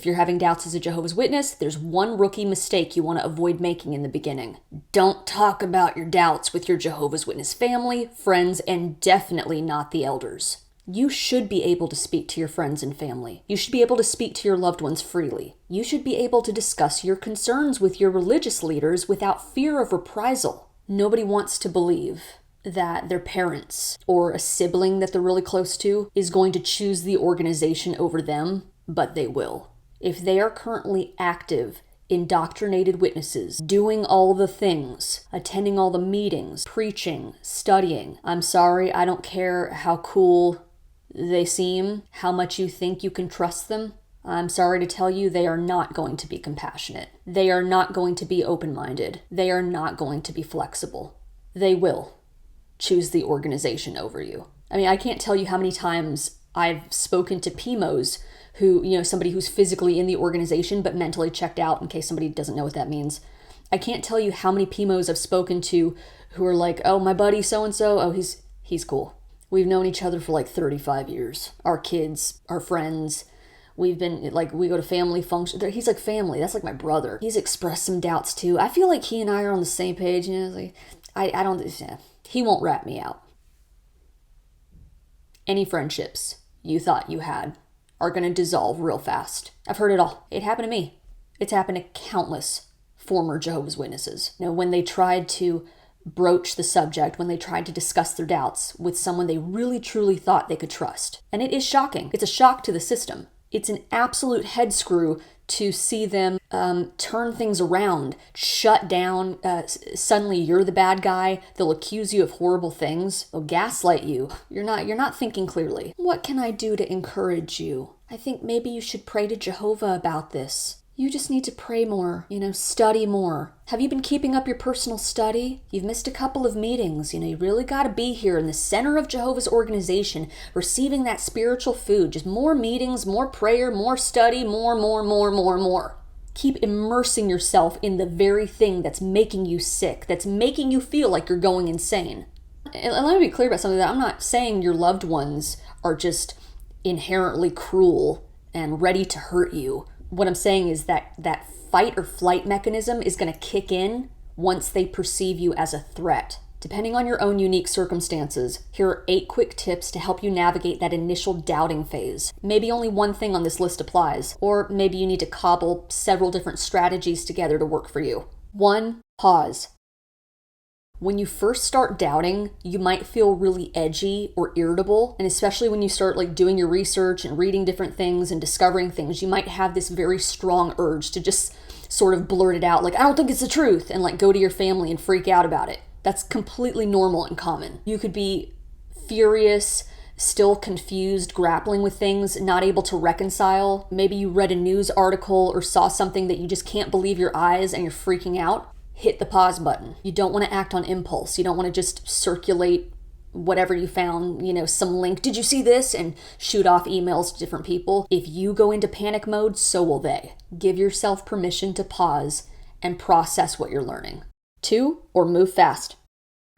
If you're having doubts as a Jehovah's Witness, there's one rookie mistake you want to avoid making in the beginning. Don't talk about your doubts with your Jehovah's Witness family, friends, and definitely not the elders. You should be able to speak to your friends and family. You should be able to speak to your loved ones freely. You should be able to discuss your concerns with your religious leaders without fear of reprisal. Nobody wants to believe that their parents or a sibling that they're really close to is going to choose the organization over them, but they will. If they are currently active, indoctrinated witnesses, doing all the things, attending all the meetings, preaching, studying, I'm sorry, I don't care how cool they seem, how much you think you can trust them. I'm sorry to tell you, they are not going to be compassionate. They are not going to be open-minded. They are not going to be flexible. They will choose the organization over you. I mean, I can't tell you how many times I've spoken to PMOs who, somebody who's physically in the organization but mentally checked out, in case somebody doesn't know what that means. I can't tell you how many PMOs I've spoken to who are like, oh, my buddy so-and-so, oh, he's cool. We've known each other for like 35 years. Our kids, our friends, we've been, like, we go to family functions. He's like family. That's like my brother. He's expressed some doubts too. I feel like he and I are on the same page. Like, I don't, he won't rat me out. Any friendships you thought you had are going to dissolve real fast. I've heard it all. It happened to me. It's happened to countless former Jehovah's Witnesses. When they tried to broach the subject, when they tried to discuss their doubts with someone they really truly thought they could trust. And it is shocking. It's a shock to the system. It's an absolute head screw to see them turn things around, shut down. Suddenly you're the bad guy. They'll accuse you of horrible things. They'll gaslight you. You're not thinking clearly. What can I do to encourage you? I think maybe you should pray to Jehovah about this. You just need to pray more, study more. Have you been keeping up your personal study? You've missed a couple of meetings. You really got to be here in the center of Jehovah's organization, receiving that spiritual food. Just more meetings, more prayer, more study, more. Keep immersing yourself in the very thing that's making you sick, that's making you feel like you're going insane. And let me be clear about something that I'm not saying your loved ones are just inherently cruel and ready to hurt you. What I'm saying is that fight or flight mechanism is going to kick in once they perceive you as a threat. Depending on your own unique circumstances, here are 8 quick tips to help you navigate that initial doubting phase. Maybe only one thing on this list applies, or maybe you need to cobble several different strategies together to work for you. 1, pause. When you first start doubting, you might feel really edgy or irritable, and especially when you start doing your research and reading different things and discovering things, you might have this very strong urge to just sort of blurt it out, I don't think it's the truth, and go to your family and freak out about it. That's completely normal and common. You could be furious, still confused, grappling with things, not able to reconcile. Maybe you read a news article or saw something that you just can't believe your eyes and you're freaking out. Hit the pause button. You don't want to act on impulse. You don't want to just circulate whatever you found, some link. Did you see this? And shoot off emails to different people. If you go into panic mode, so will they. Give yourself permission to pause and process what you're learning. 2, or move fast.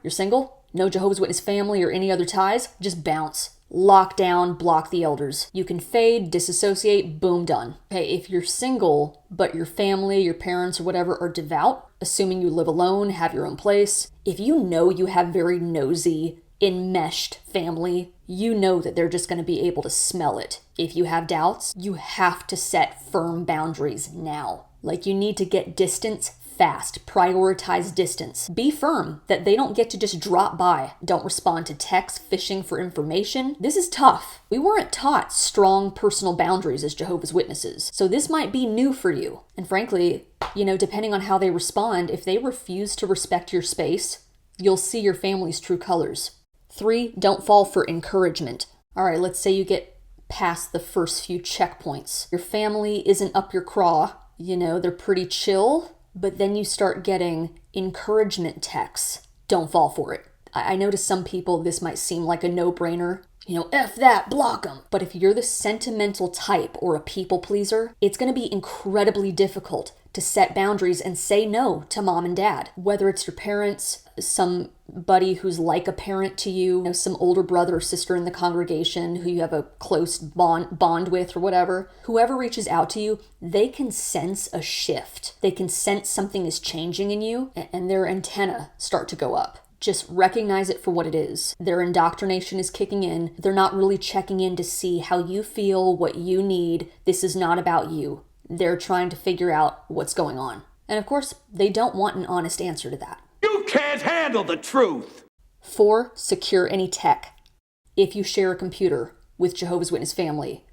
You're single? No Jehovah's Witness family or any other ties? Just bounce. Lock down, block the elders. You can fade, disassociate, boom, done. Okay, if you're single, but your family, your parents, or whatever are devout, assuming you live alone, have your own place, if you know you have very nosy, enmeshed family, you know that they're just going to be able to smell it. If you have doubts, you have to set firm boundaries now. You need to get distance fast. Prioritize distance. Be firm that they don't get to just drop by. Don't respond to texts fishing for information. This is tough. We weren't taught strong personal boundaries as Jehovah's Witnesses, so this might be new for you. And frankly, depending on how they respond, if they refuse to respect your space, you'll see your family's true colors. 3, don't fall for encouragement. All right, let's say you get past the first few checkpoints. Your family isn't up your craw. They're pretty chill. But then you start getting encouragement texts. Don't fall for it. I know to some people this might seem like a no-brainer. F that, block them. But if you're the sentimental type or a people pleaser, it's going to be incredibly difficult to set boundaries and say no to mom and dad. Whether it's your parents, somebody who's like a parent to you, some older brother or sister in the congregation who you have a close bond with or whatever, whoever reaches out to you, they can sense a shift. They can sense something is changing in you and their antenna start to go up. Just recognize it for what it is. Their indoctrination is kicking in. They're not really checking in to see how you feel, what you need. This is not about you. They're trying to figure out what's going on. And of course, they don't want an honest answer to that. You can't handle the truth! 4, secure any tech. If you share a computer with Jehovah's Witness family,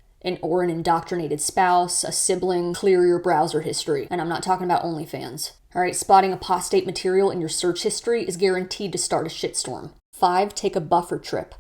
or an indoctrinated spouse, a sibling, clear your browser history. And I'm not talking about OnlyFans. All right, spotting apostate material in your search history is guaranteed to start a shitstorm. 5, take a buffer trip.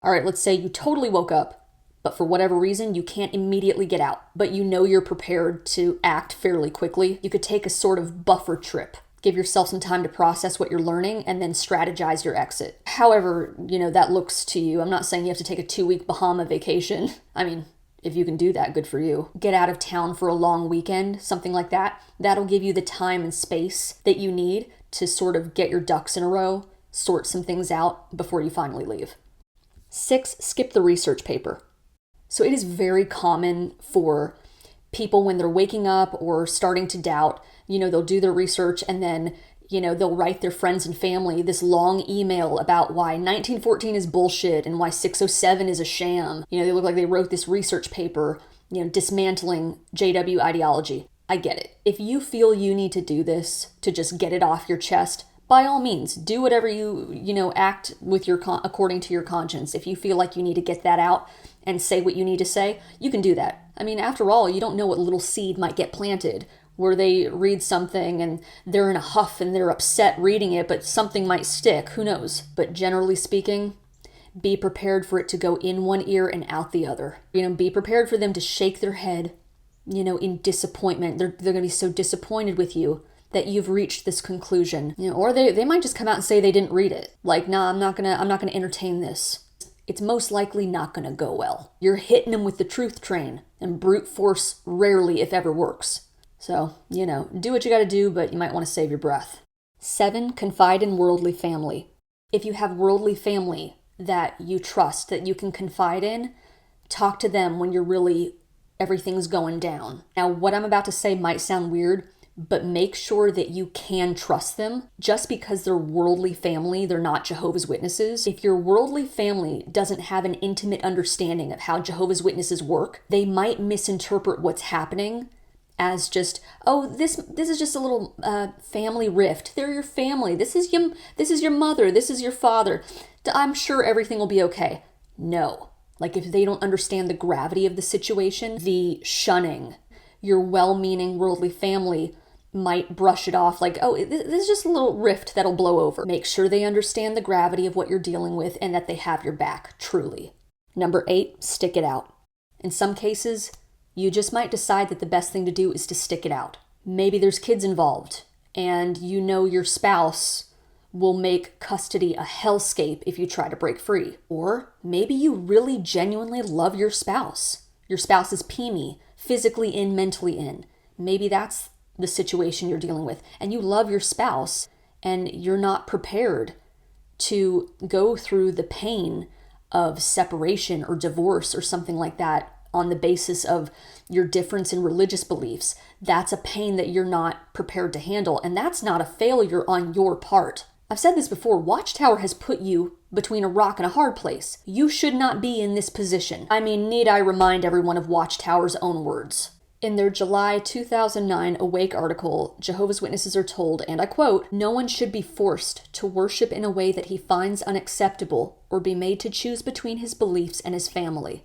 All right, let's say you totally woke up, but for whatever reason, you can't immediately get out, but you know you're prepared to act fairly quickly. You could take a sort of buffer trip. Give yourself some time to process what you're learning and then strategize your exit. However, that looks to you. I'm not saying you have to take a 2-week Bahama vacation. I mean, if you can do that, good for you. Get out of town for a long weekend, something like that. That'll give you the time and space that you need to sort of get your ducks in a row, sort some things out before you finally leave. 6, skip the research paper. So it is very common for people when they're waking up or starting to doubt, they'll do their research and then, they'll write their friends and family this long email about why 1914 is bullshit and why 607 is a sham. They look like they wrote this research paper, dismantling JW ideology. I get it. If you feel you need to do this to just get it off your chest, by all means, do whatever act with according to your conscience. If you feel like you need to get that out and say what you need to say, you can do that. I mean, after all, you don't know what little seed might get planted where they read something and they're in a huff and they're upset reading it, but something might stick. Who knows? But generally speaking, be prepared for it to go in one ear and out the other. Be prepared for them to shake their head, in disappointment. They're going to be so disappointed with you that you've reached this conclusion. Or they might just come out and say they didn't read it. Like, nah, I'm not gonna entertain this. It's most likely not gonna go well. You're hitting them with the truth train, and brute force rarely, if ever, works. So, do what you gotta do, but you might want to save your breath. 7, confide in worldly family. If you have worldly family that you trust, that you can confide in, talk to them when everything's going down. Now, what I'm about to say might sound weird, but make sure that you can trust them. Just because they're worldly family, they're not Jehovah's Witnesses. If your worldly family doesn't have an intimate understanding of how Jehovah's Witnesses work, they might misinterpret what's happening as just, this is just a little family rift. They're your family. This is your mother. This is your father. I'm sure everything will be okay. No. Like, if they don't understand the gravity of the situation, the shunning, your well-meaning worldly family might brush it off like, this is just a little rift that'll blow over. Make sure they understand the gravity of what you're dealing with and that they have your back, truly. Number 8, stick it out. In some cases, you just might decide that the best thing to do is to stick it out. Maybe there's kids involved, and your spouse will make custody a hellscape if you try to break free. Or maybe you really genuinely love your spouse. Your spouse is preemie, physically in, mentally in. Maybe that's the situation you're dealing with, and you love your spouse and you're not prepared to go through the pain of separation or divorce or something like that on the basis of your difference in religious beliefs. That's a pain that you're not prepared to handle, and that's not a failure on your part. I've said this before, Watchtower has put you between a rock and a hard place. You should not be in this position. I mean, need I remind everyone of Watchtower's own words? In their July 2009 Awake article, Jehovah's Witnesses are told, and I quote, "No one should be forced to worship in a way that he finds unacceptable or be made to choose between his beliefs and his family."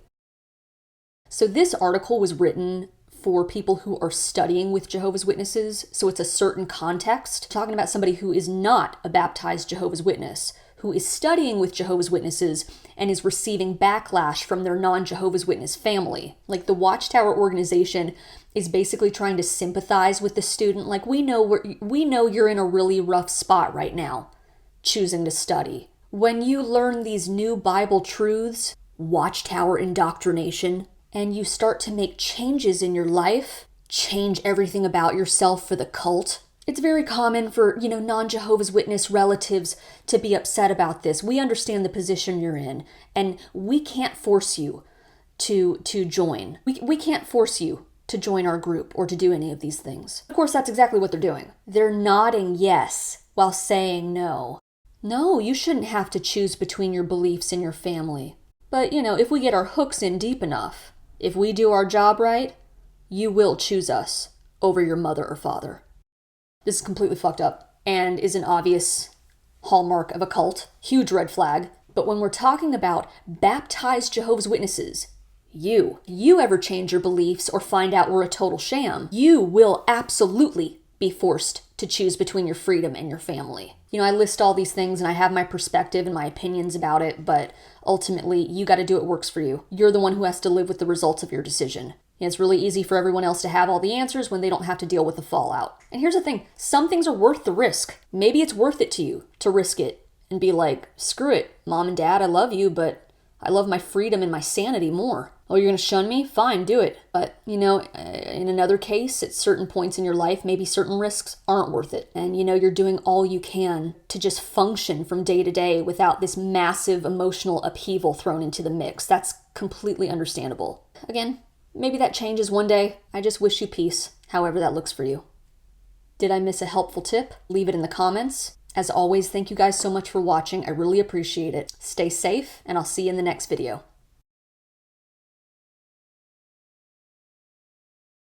So this article was written for people who are studying with Jehovah's Witnesses, so it's a certain context, talking about somebody who is not a baptized Jehovah's Witness, who is studying with Jehovah's Witnesses and is receiving backlash from their non-Jehovah's Witness family. Like, the Watchtower organization is basically trying to sympathize with the student. Like, we know you're in a really rough spot right now, choosing to study. When you learn these new Bible truths, Watchtower indoctrination, and you start to make changes in your life, change everything about yourself for the cult. It's very common for, non-Jehovah's Witness relatives to be upset about this. We understand the position you're in, and we can't force you to join. We can't force you to join our group or to do any of these things. Of course, that's exactly what they're doing. They're nodding yes while saying no. No, you shouldn't have to choose between your beliefs and your family. But, if we get our hooks in deep enough, if we do our job right, you will choose us over your mother or father. This is completely fucked up and is an obvious hallmark of a cult. Huge red flag. But when we're talking about baptized Jehovah's Witnesses, you ever change your beliefs or find out we're a total sham, you will absolutely be forced to choose between your freedom and your family. I list all these things and I have my perspective and my opinions about it, but ultimately you got to do what works for you. You're the one who has to live with the results of your decision. It's really easy for everyone else to have all the answers when they don't have to deal with the fallout. And here's the thing, some things are worth the risk. Maybe it's worth it to you to risk it and be like, screw it, mom and dad, I love you, but I love my freedom and my sanity more. Oh, you're going to shun me? Fine, do it. But, in another case, at certain points in your life, maybe certain risks aren't worth it. And, you're doing all you can to just function from day to day without this massive emotional upheaval thrown into the mix. That's completely understandable. Again, maybe that changes one day. I just wish you peace, however that looks for you. Did I miss a helpful tip? Leave it in the comments. As always, thank you guys so much for watching. I really appreciate it. Stay safe, and I'll see you in the next video.